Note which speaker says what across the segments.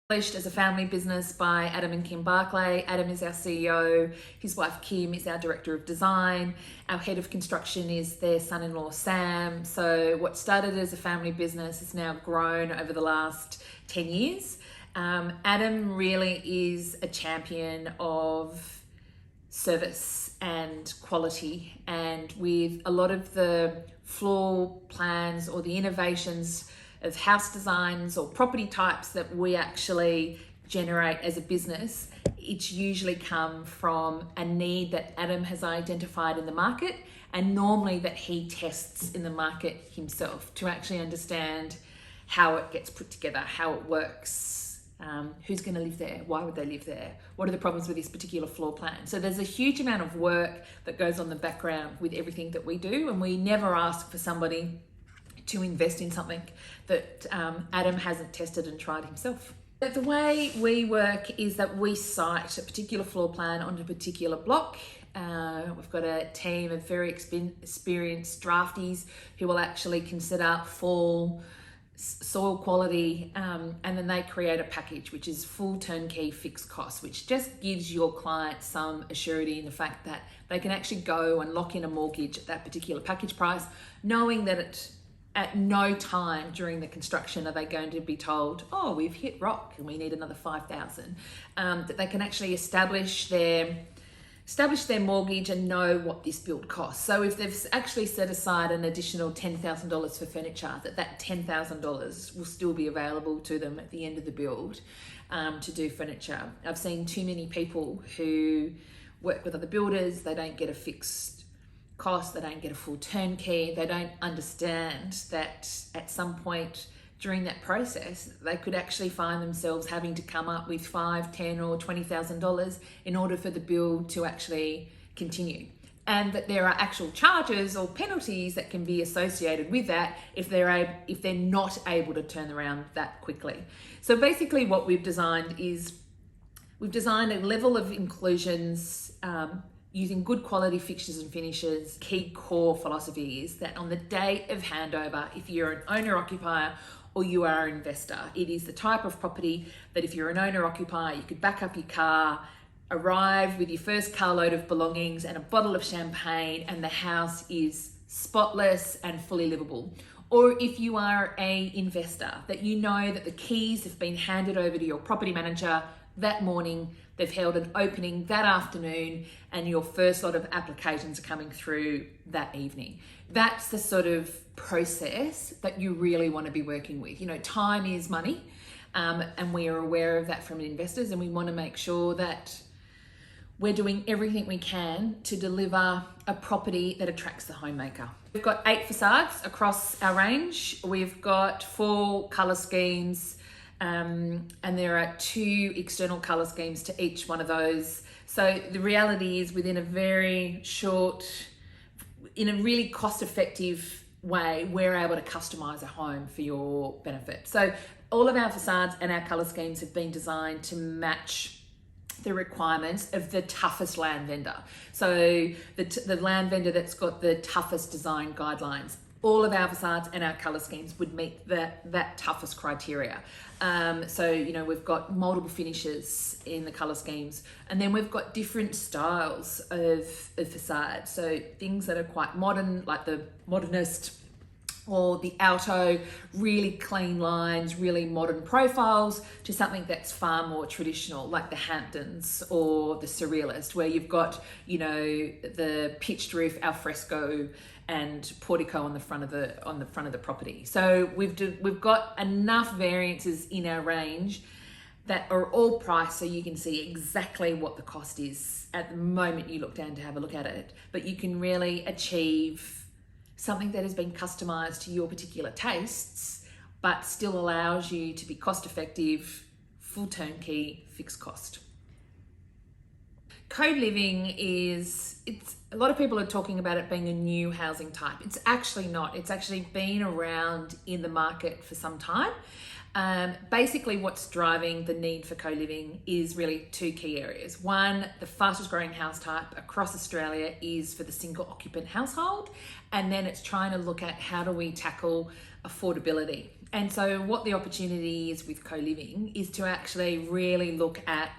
Speaker 1: Established as a family business by Adam and Kim Barclay. Adam is our CEO, his wife Kim is our director of design, our head of construction is their son-in-law Sam. So what started as a family business has now grown over the last 10 years. Adam really is a champion of service and quality, and with a lot of the floor plans or the innovations of house designs or property types that we actually generate as a business, it's usually come from a need that Adam has identified in the market, and normally that he tests in the market himself to actually understand how it gets put together, how it works, who's going to live there, why would they live there, what are the problems with this particular floor plan. So there's a huge amount of work that goes on in the background with everything that we do, and we never ask for somebody to invest in something that Adam hasn't tested and tried himself. The way we work is that we site a particular floor plan on a particular block. We've got a team of very experienced drafties who will actually consider fall, soil quality, and then they create a package which is full turnkey fixed cost, which just gives your client some assurity in the fact that they can actually go and lock in a mortgage at that particular package price, knowing that at no time during the construction are they going to be told, oh, we've hit rock and we need another 5,000. That they can actually establish their mortgage and know what this build costs. So if they've actually set aside an additional $10,000 for furniture, that $10,000 will still be available to them at the end of the build to do furniture. I've seen too many people who work with other builders, they don't get a fixed cost, they don't get a full turnkey, they don't understand that at some point during that process they could actually find themselves having to come up with $5,000, $10,000 or $20,000 in order for the build to actually continue, and that there are actual charges or penalties that can be associated with that if they're not able to turn around that quickly. So basically what we've designed is we've designed a level of inclusions using good quality fixtures and finishes. Key core philosophy is that on the day of handover, if you're an owner-occupier or you are an investor, it is the type of property that if you're an owner-occupier, you could back up your car, arrive with your first carload of belongings and a bottle of champagne, and the house is spotless and fully livable. Or if you are an investor, that you know that the keys have been handed over to your property manager that morning, they've held an opening that afternoon, and your first lot of applications are coming through that evening. That's the sort of process that you really want to be working with. You know, time is money, and we are aware of that from investors, and we want to make sure that we're doing everything we can to deliver a property that attracts the homemaker. We've got 8 facades across our range. We've got 4 colour schemes, and there are 2 external colour schemes to each one of those. So the reality is, within a very short, in a really cost-effective way, we're able to customise a home for your benefit. So all of our facades and our colour schemes have been designed to match the requirements of the toughest land vendor. So the land vendor that's got the toughest design guidelines. All of our facades and our colour schemes would meet that toughest criteria. So, you know, we've got multiple finishes in the colour schemes, and then we've got different styles of facade. So things that are quite modern, like the modernist or the alto, really clean lines, really modern profiles, to something that's far more traditional, like the Hamptons or the Surrealist, where you've got, you know, the pitched roof, al fresco, and portico on the front of the property. So we've got enough variances in our range that are all priced, so you can see exactly what the cost is at the moment you look down to have a look at it. But you can really achieve something that has been customized to your particular tastes, but still allows you to be cost effective, full turnkey, fixed cost. Co-living it's a lot of people are talking about it being a new housing type. It's actually not. It's actually been around in the market for some time. Basically, what's driving the need for co-living is really two key areas. One, the fastest growing house type across Australia is for the single occupant household. And then it's trying to look at how do we tackle affordability. And so what the opportunity is with co-living is to actually really look at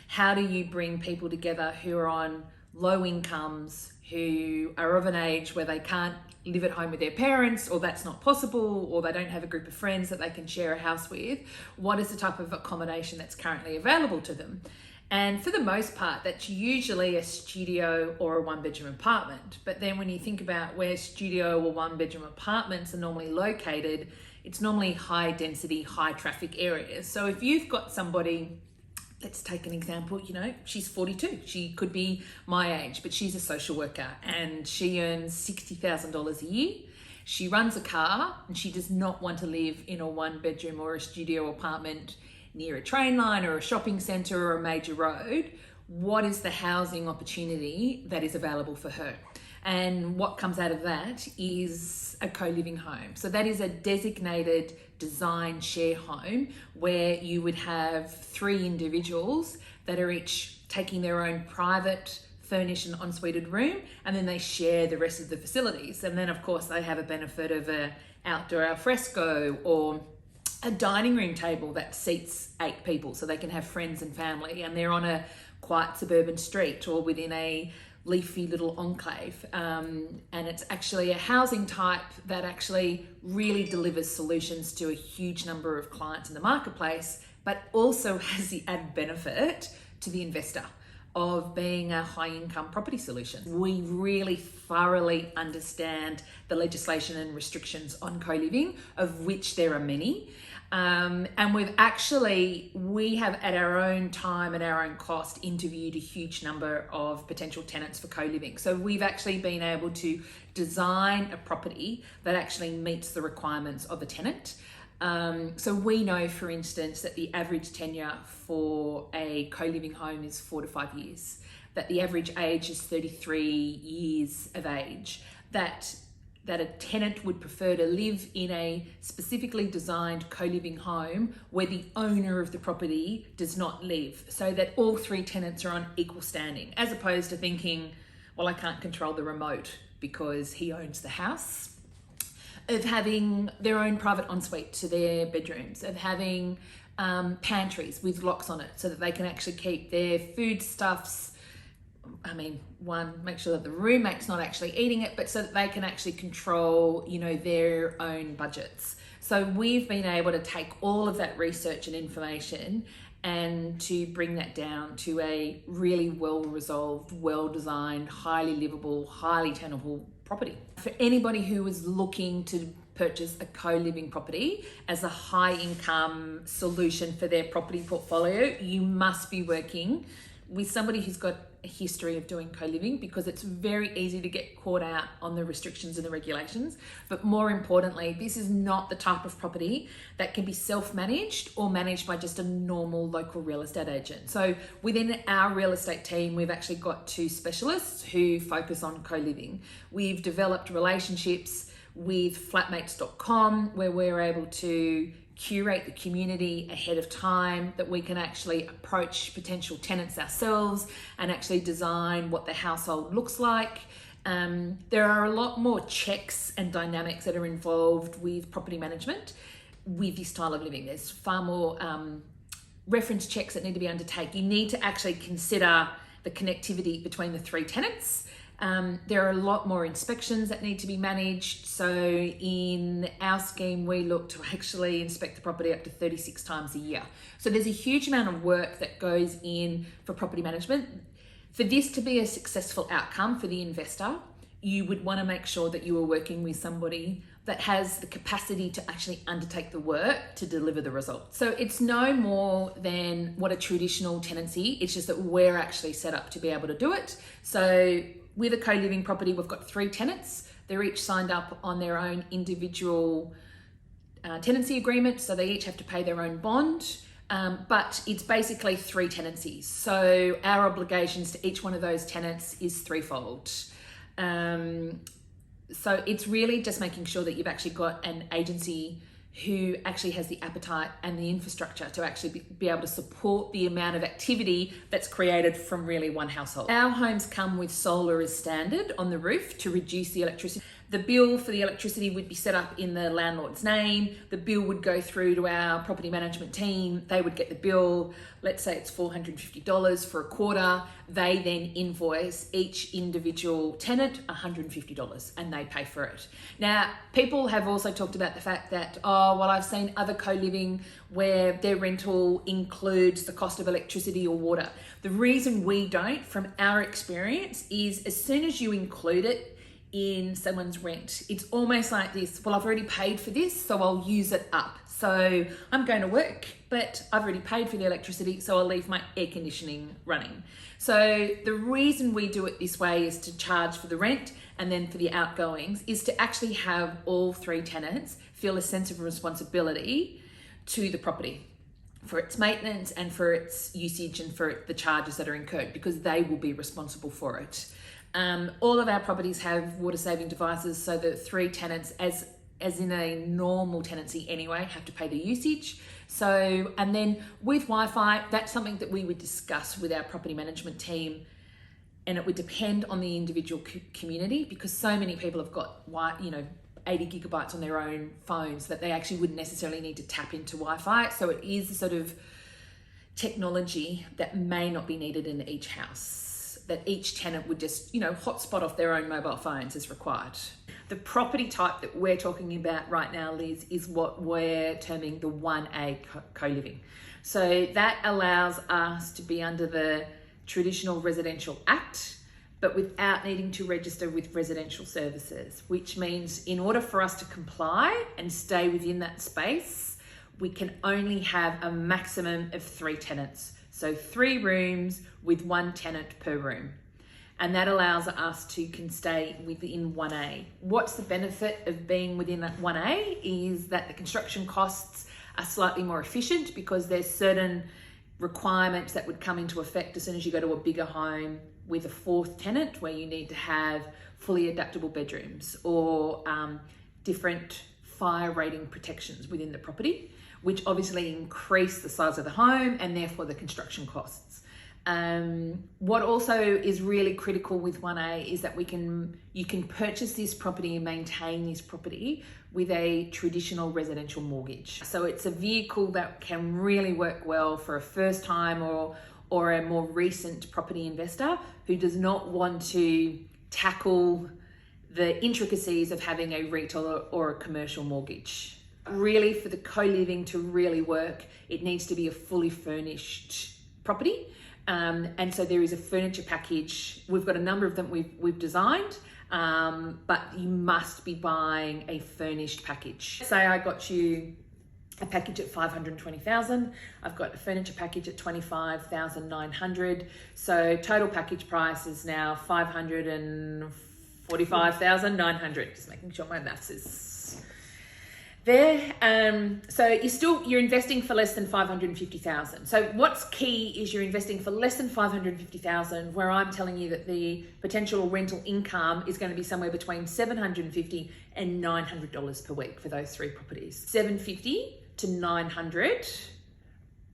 Speaker 1: how do you bring people together who are on low incomes, who are of an age where they can't live at home with their parents, or that's not possible, or they don't have a group of friends that they can share a house with. What is the type of accommodation that's currently available to them? And for the most part, that's usually a studio or a one-bedroom apartment. But then when you think about where studio or one-bedroom apartments are normally located, it's normally high density, high traffic areas. So if you've got somebody, let's take an example, she's 42. She could be my age, but she's a social worker and she earns $60,000 a year. She runs a car and she does not want to live in a one bedroom or a studio apartment near a train line or a shopping centre or a major road. What is the housing opportunity that is available for her? And what comes out of that is a co-living home. So that is a designated design share home where you would have three individuals that are each taking their own private furnished and ensuited room, and then they share the rest of the facilities. And then of course they have a benefit of an outdoor alfresco or a dining room table that seats 8 people, so they can have friends and family, and they're on a quiet suburban street or within a leafy little enclave, and it's actually a housing type that actually really delivers solutions to a huge number of clients in the marketplace, but also has the added benefit to the investor of being a high income property solution. We really thoroughly understand the legislation and restrictions on co-living, of which there are many. And we have at our own time and our own cost interviewed a huge number of potential tenants for co-living. So we've actually been able to design a property that actually meets the requirements of a tenant. So we know, for instance, that the average tenure for a co-living home is 4 to 5 years, that the average age is 33 years of age, that a tenant would prefer to live in a specifically designed co-living home where the owner of the property does not live, so that all 3 tenants are on equal standing, as opposed to thinking, well, I can't control the remote because he owns the house. Of having their own private ensuite to their bedrooms, of having pantries with locks on it so that they can actually keep their foodstuffs. Make sure that the roommate's not actually eating it, but so that they can actually control, their own budgets. So we've been able to take all of that research and information and to bring that down to a really well-resolved, well-designed, highly livable, highly tenable property. For anybody who is looking to purchase a co-living property as a high-income solution for their property portfolio, you must be working with somebody who's got a history of doing co-living, because it's very easy to get caught out on the restrictions and the regulations. But more importantly, this is not the type of property that can be self-managed or managed by just a normal local real estate agent. So within our real estate team, we've actually got 2 specialists who focus on co-living. We've developed relationships with flatmates.com where we're able to curate the community ahead of time, that we can actually approach potential tenants ourselves and actually design what the household looks like. There are a lot more checks and dynamics that are involved with property management with this style of living. There's far more reference checks that need to be undertaken. You need to actually consider the connectivity between the 3 tenants. There are a lot more inspections that need to be managed. So in our scheme, we look to actually inspect the property up to 36 times a year. So there's a huge amount of work that goes in for property management. For this to be a successful outcome for the investor, you would want to make sure that you are working with somebody that has the capacity to actually undertake the work to deliver the result. So it's no more than what a traditional tenancy, it's just that we're actually set up to be able to do it. So with a co-living property, we've got 3 tenants. They're each signed up on their own individual tenancy agreement, so they each have to pay their own bond. but it's basically 3 tenancies. So our obligations to each one of those tenants is threefold. So it's really just making sure that you've actually got an agency who actually has the appetite and the infrastructure to actually be able to support the amount of activity that's created from really one household. Our homes come with solar as standard on the roof to reduce the electricity. The bill for the electricity would be set up in the landlord's name. The bill would go through to our property management team. They would get the bill. Let's say it's $450 for a quarter. They then invoice each individual tenant $150 and they pay for it. Now, people have also talked about the fact that, oh, well, I've seen other co-living where their rental includes the cost of electricity or water. The reason we don't, from our experience, is as soon as you include it in someone's rent, it's almost like this, well, I've already paid for this, so I'll use it up. So I'm going to work, but I've already paid for the electricity, so I'll leave my air conditioning running. So the reason we do it this way is to charge for the rent and then for the outgoings is to actually have all 3 tenants feel a sense of responsibility to the property for its maintenance and for its usage and for the charges that are incurred, because they will be responsible for it. All of our properties have water saving devices, so the 3 tenants, as in a normal tenancy anyway, have to pay the usage. So, and then with Wi-Fi, that's something that we would discuss with our property management team, and it would depend on the individual community, because so many people have got 80 gigabytes on their own phones that they actually wouldn't necessarily need to tap into Wi-Fi. So it is a sort of technology that may not be needed in each house, that each tenant would just, hotspot off their own mobile phones as required. The property type that we're talking about right now, Liz, is what we're terming the 1A co-living. So that allows us to be under the Traditional Residential Act, but without needing to register with residential services, which means in order for us to comply and stay within that space, we can only have a maximum of 3 tenants. So 3 rooms with 1 tenant per room. And that allows us to can stay within 1A. What's the benefit of being within that 1A is that the construction costs are slightly more efficient, because there's certain requirements that would come into effect as soon as you go to a bigger home with a 4th tenant, where you need to have fully adaptable bedrooms or different fire rating protections within the property, which obviously increase the size of the home and therefore the construction costs. What also is really critical with 1A is that you can purchase this property and maintain this property with a traditional residential mortgage. So it's a vehicle that can really work well for a first time or a more recent property investor who does not want to tackle the intricacies of having a retail or a commercial mortgage. Really, for the co-living to really work, it needs to be a fully furnished property. And so there is a furniture package. We've got a number of them we've designed, but you must be buying a furnished package. Say I got you a package at $520,000. I've got a furniture package at $25,900. So total package price is now $545,900. Just making sure my maths is there. So you're investing for less than $550,000. So what's key is you're investing for less than $550,000, where I'm telling you that the potential rental income is going to be somewhere between $750 and $900 per week for those 3 properties. $750 to $900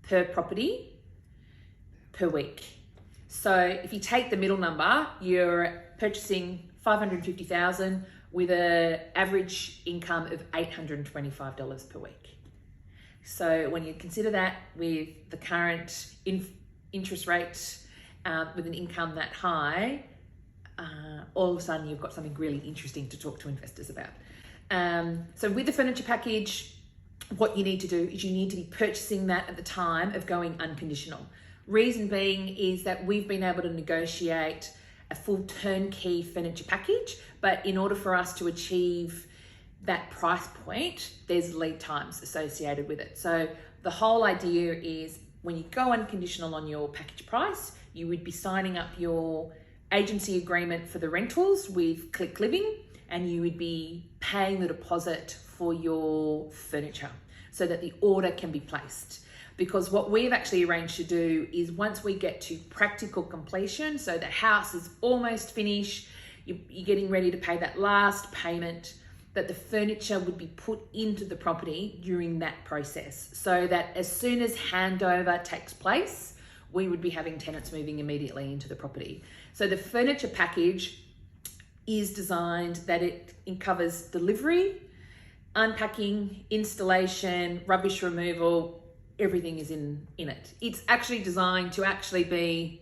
Speaker 1: per property per week. So if you take the middle number, you're purchasing $550,000 with an average income of $825 per week. So when you consider that with the current interest rates, with an income that high, all of a sudden you've got something really interesting to talk to investors about. So with the furniture package, what you need to do is you need to be purchasing that at the time of going unconditional. Reason being is that we've been able to negotiate a full turnkey furniture package, but in order for us to achieve that price point, there's lead times associated with it. So the whole idea is when you go unconditional on your package price, you would be signing up your agency agreement for the rentals with Click Living, and you would be paying the deposit for your furniture so that the order can be placed. Because what we've actually arranged to do is once we get to practical completion, so the house is almost finished, you're getting ready to pay that last payment, that the furniture would be put into the property during that process, so that as soon as handover takes place, we would be having tenants moving immediately into the property. So the furniture package is designed that it covers delivery, unpacking, installation, rubbish removal, everything is in it. It's actually designed to actually be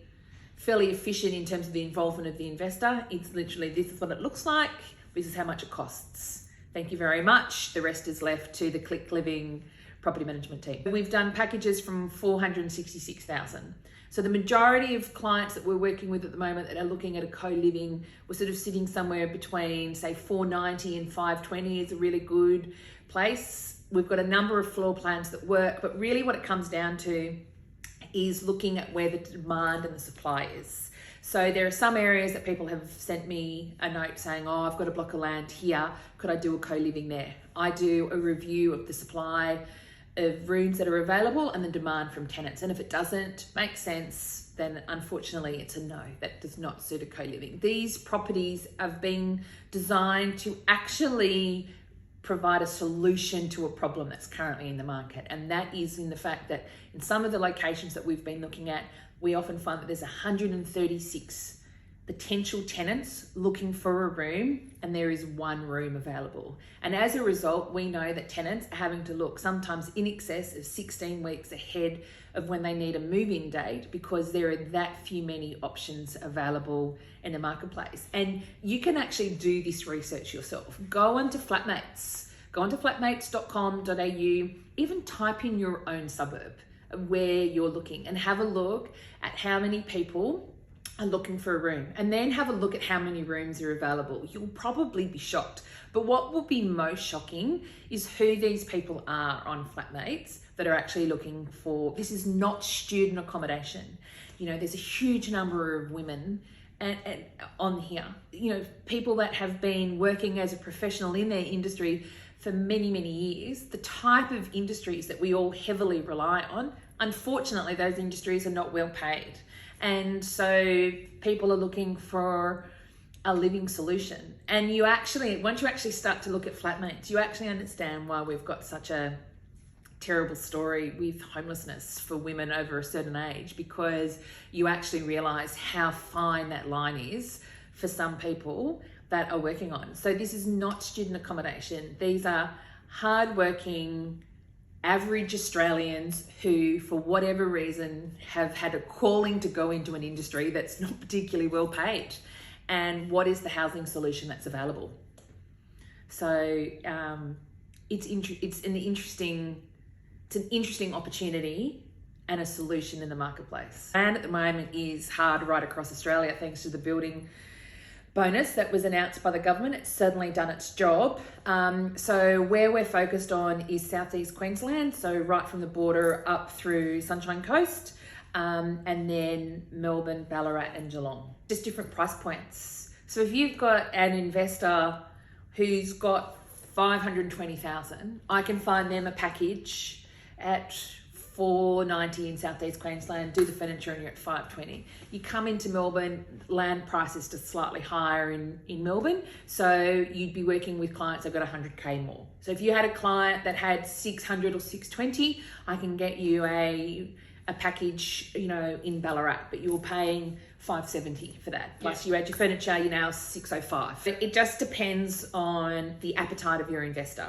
Speaker 1: fairly efficient in terms of the involvement of the investor. It's literally, this is what it looks like, this is how much it costs. Thank you very much. The rest is left to the Click Living property management team. We've done packages from 466,000. So the majority of clients that we're working with at the moment that are looking at a co-living, we're sort of sitting somewhere between say 490 and 520 is a really good place. We've got a number of floor plans that work, but really what it comes down to is looking at where the demand and the supply is. So there are some areas that people have sent me a note saying, oh, I've got a block of land here, could I do a co-living there? I do a review of the supply of rooms that are available and the demand from tenants. And if it doesn't make sense, then unfortunately it's a no, that does not suit a co-living. These properties have been designed to actually provide a solution to a problem that's currently in the market. And that is in the fact that in some of the locations that we've been looking at, we often find that there's 136 potential tenants looking for a room and there is one room available. And as a result, we know that tenants are having to look sometimes in excess of 16 weeks ahead of when they need a move-in date because there are that few many options available in the marketplace. And you can actually do this research yourself. Go onto Flatmates, go onto flatmates.com.au, even type in your own suburb where you're looking and have a look at how many people are looking for a room, and then have a look at how many rooms are available. You'll probably be shocked. But what will be most shocking is who these people are on Flatmates that are actually looking for. This is not student accommodation. You know, there's a huge number of women and on here, you know, people that have been working as a professional in their industry for many, many years. The type of industries that we all heavily rely on, unfortunately, those industries are not well paid. And so people are looking for a living solution. And you actually, once you actually start to look at Flatmates, you actually understand why we've got such a terrible story with homelessness for women over a certain age, because you actually realize how fine that line is for some people that are working on. So this is not student accommodation. These are hardworking, average Australians who, for whatever reason, have had a calling to go into an industry that's not particularly well paid. And what is the housing solution that's available? So it's an interesting opportunity and a solution in the marketplace. And at the moment is hard right across Australia, thanks to the building bonus that was announced by the government. It's certainly done its job. So where we're focused on is southeast Queensland, so right from the border up through Sunshine Coast, and then Melbourne, Ballarat and Geelong. Just different price points. So if you've got an investor who's got 520,000, I can find them a package at 490 in southeast Queensland, do the furniture and you're at 520. You come into Melbourne, land price is just slightly higher in Melbourne, so you'd be working with clients that got 100k more. So if you had a client that had 600 or 620, I can get you a package, you know, in Ballarat, but you're paying 570 for that. Plus you add your furniture, you're now 605. It just depends on the appetite of your investor.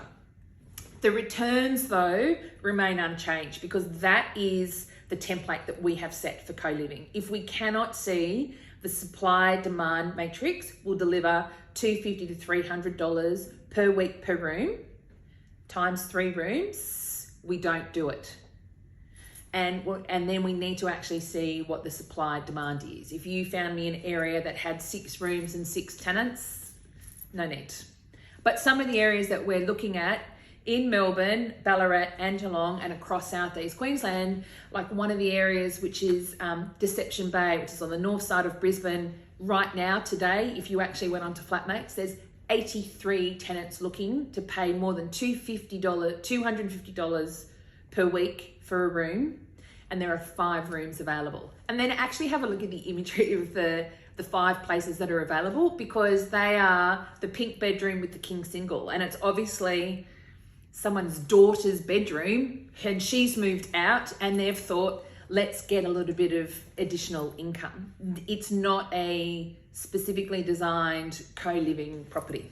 Speaker 1: The returns, though, remain unchanged because that is the template that we have set for co-living. If we cannot see the supply-demand matrix, we'll deliver $250 to $300 per week per room, times 3 rooms, we don't do it. And then we need to actually see what the supply-demand is. If you found me an area that had 6 rooms and 6 tenants, no need. But some of the areas that we're looking at in Melbourne, Ballarat and Geelong and across southeast Queensland, like one of the areas which is Deception Bay, which is on the north side of Brisbane right now today, if you actually went onto Flatmates, there's 83 tenants looking to pay more than $250 per week for a room, and there are 5 rooms available. And then actually have a look at the imagery of the 5 places that are available, because they are the pink bedroom with the king single, and it's obviously someone's daughter's bedroom, and she's moved out, and they've thought, let's get a little bit of additional income. It's not a specifically designed co-living property.